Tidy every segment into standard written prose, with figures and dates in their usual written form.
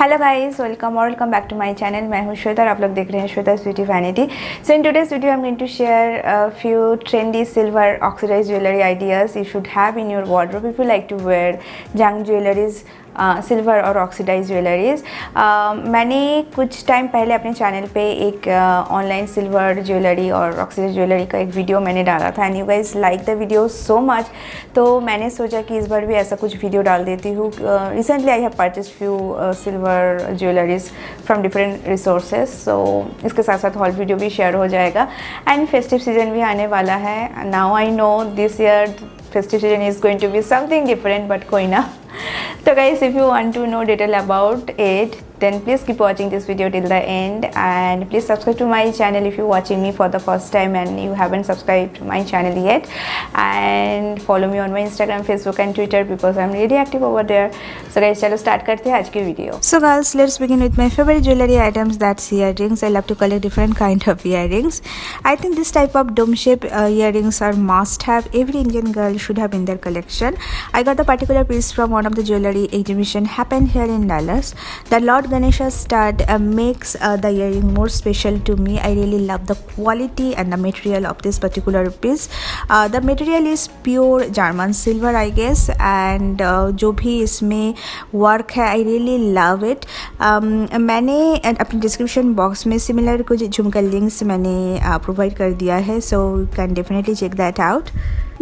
Hello guys, welcome back to my channel. मैं हूँ श्वेता और आप लोग देख रहे हैं Shweta beauty vanity. So in today's video I am going to share a few trendy silver oxidized jewelry ideas you should have in your wardrobe if you like to wear junk jewelries, silver और oxidise jewelleries. मैंने कुछ time पहले अपने channel पे एक online silver jewellery और oxidise jewellery का एक वीडियो मैंने डाला था and you guys like the video so much. तो मैंने सोचा कि इस बार भी ऐसा कुछ वीडियो डाल देती हूँ। Recently I have purchase few silver jewelleries from different resources, so इसके साथ साथ हॉल वीडियो भी शेयर हो जाएगा। एंड फेस्टिव सीजन भी आने वाला है। Now I know this year festive season is going to be something different, but कोई ना। So guys, if you want to know detail about it, then please keep watching this video till the end and please subscribe to my channel if you're watching me for the first time and you haven't subscribed to my channel yet, and follow me on my Instagram, Facebook and Twitter because I'm really active over there. So guys, चलो start करते हैं आज की video. So girls, let's begin with my favorite jewelry items, that's earrings. I love to collect different kind of earrings. I think this type of dome shape earrings are must have. Every Indian girl should have in their collection. I got the particular piece from one of the jewelry exhibition happened here in Dallas. The Lord Ganesha stud makes the earring more special to me. I really love the quality and the material of this particular piece. The material is pure German silver I guess, and जो भी इसमें work है I really love it. मैंने अपने description box में similar कुछ झुमका links मैंने प्रोवाइड कर दिया है, so you can definitely check that out.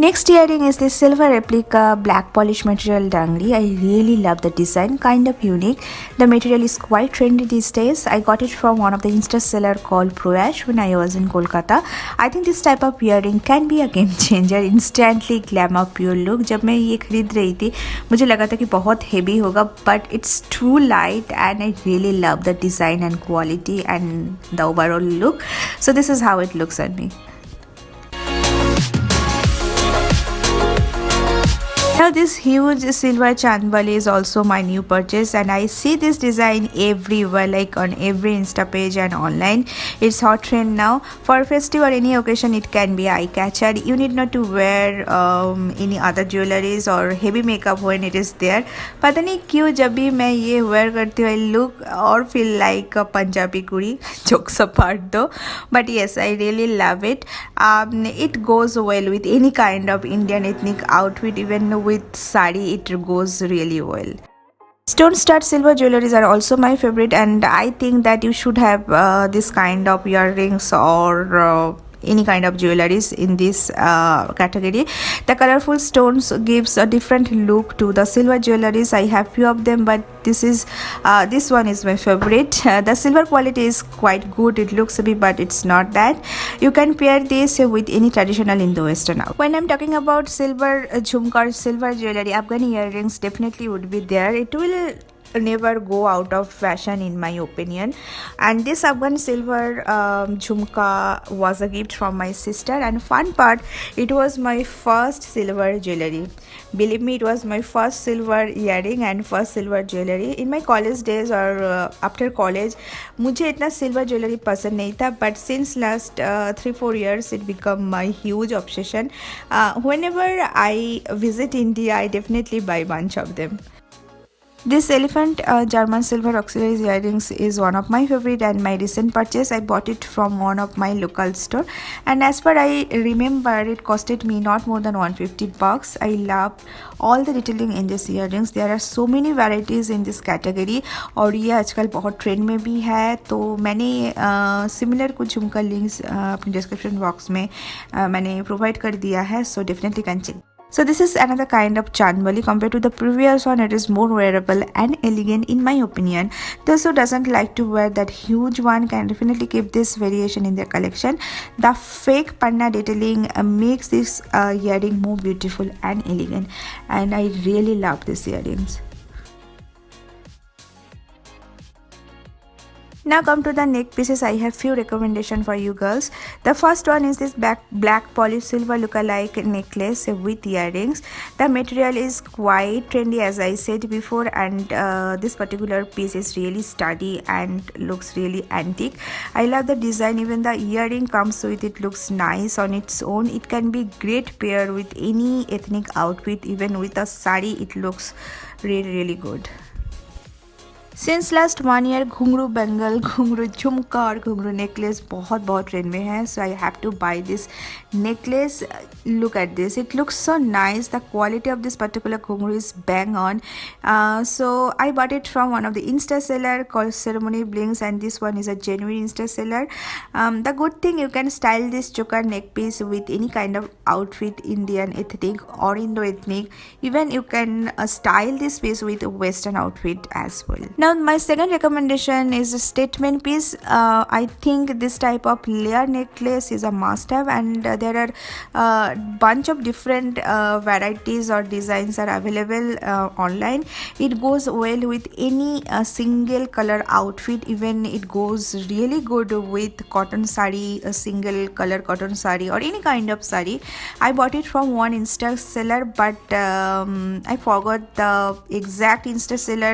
Next earring is this silver replica black polish material dangli. I really love the design, kind of unique. The material is quite trendy these days. I got it from one of the Insta seller called Proash when I was in Kolkata. I think this type of earring can be a game changer. Instantly glamour pure look. जब मैं ये खरीद रही थी मुझे लगा था कि बहुत heavy होगा, but it's too light and I really love the design and quality and the overall look. So this is how it looks on me. Now this huge silver chandbali is also my new purchase and I see this design everywhere, like on every Insta page and online. It's hot trend now. For festive or any occasion it can be eye catcher. You need not to wear any other jewelries or heavy makeup when it is there. पता नहीं क्यों जब भी मैं ये wear करती हूँ I look or feel like a Punjabi kuri. Jokes apart though, but yes I really love it. It goes well with any kind of Indian ethnic outfit, even with sari it goes really well. Stone stud silver jewelries are also my favorite and I think that you should have this kind of earrings or any kind of jewelries in this category. The colorful stones gives a different look to the silver jewelries. I have few of them, but this one is my favorite. The silver quality is quite good. It looks a bit, but it's not that. You can pair this with any traditional Indo-Western outfit. When I'm talking about silver jhumka or silver jewelry, Afghani earrings definitely would be there. It will never go out of fashion in my opinion, and this Afghan silver jhumka was a gift from my sister, and fun part, it was my first silver jewelry. Believe me, it was my first silver earring and first silver jewelry in my college days or after college. मुझे इतना silver jewelry पसंद नहीं था, but since last 3-4 years it become my huge obsession. Whenever I visit India I definitely buy bunch of them. This elephant German silver oxidized earrings is one of my favorite and my recent purchase. I bought it from one of my local store and as per I remember it costed me not more than 150 bucks. I love all the detailing in these earrings. There are so many varieties in this category और ये आजकल बहुत trend में भी है, तो मैंने similar कुछ झुमका लिंक्स अपने डिस्क्रिप्शन बॉक्स में मैंने प्रोवाइड कर दिया है, so definitely can check. So this is another kind of chandbali. Compared to the previous one, it is more wearable and elegant in my opinion. Those who doesn't like to wear that huge one can definitely keep this variation in their collection. The fake panna detailing makes this earring more beautiful and elegant, and I really love these earrings. Now come to the neck pieces. I have few recommendations for you girls. The first one is this black polished silver look-alike necklace with earrings. The material is quite trendy as I said before, and this particular piece is really sturdy and looks really antique. I love the design. Even the earring comes with it, looks nice on its own. It can be great pair with any ethnic outfit, even with a sari it looks really good. Since last 1 year घुंघरू bangle, घुंघरू झुमका और घुंघरू necklace बहुत बहुत trend में है. So I have to buy this necklace. Look at this, it looks so nice. The quality of this particular घुंघरू is bang on. So I bought it from one of the Insta seller called Ceremony Blings, and this one is a genuine Insta seller. The good thing, you can style this choker neck piece with any kind of outfit, Indian ethnic or Indo ethnic. Even you can style this piece with a western outfit as well. Now my second recommendation is a statement piece. I think this type of layer necklace is a must have, and there are bunch of different varieties or designs are available online. It goes well with any single color outfit. Even it goes really good with cotton sari, a single color cotton sari or any kind of sari. I bought it from one Insta seller, but I forgot the exact Insta seller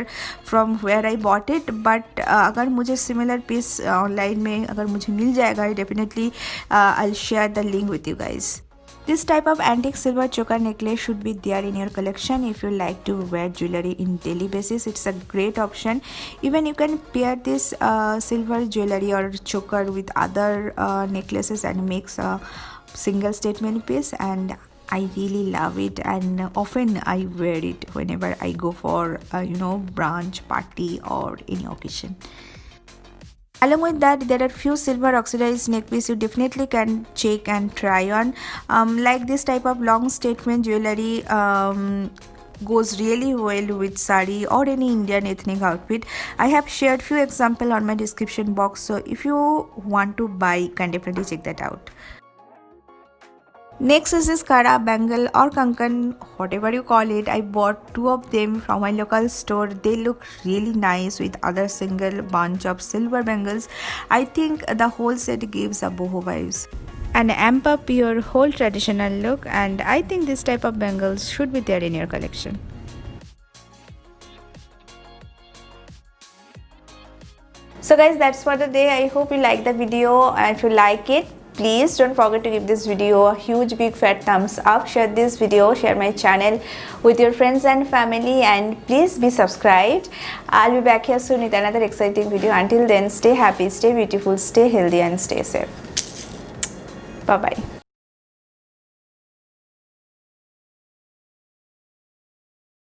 from where I bought it. But अगर मुझे similar piece online में अगर मुझे मिल जाएगा, definitely I'll share the link with you guys. This type of antique silver choker necklace should be there in your collection if you like to wear jewelry in daily basis. It's a great option. Even you can pair this silver jewelry or choker with other necklaces and makes a single statement piece, and I really love it, and often I wear it whenever I go for brunch, party or any occasion. Along with that, there are few silver oxidized neck piece you definitely can check and try on. Like this type of long statement jewelry goes really well with sari or any Indian ethnic outfit. I have shared few example on my description box, so if you want to buy, you can definitely check that out. Next is this Kara bangle or kankan, whatever you call it. I bought 2 of them from my local store. They look really nice with other single bunch of silver bangles. I think the whole set gives a boho vibes and amp up your whole traditional look, and I think this type of bangles should be there in your collection. So guys, that's for the day. I hope you like the video, and if you like it, please don't forget to give this video a huge big fat thumbs up. Share this video, share my channel with your friends and family, and please be subscribed. I'll be back here soon with another exciting video. Until then, stay happy, stay beautiful, stay healthy and stay safe. Bye bye.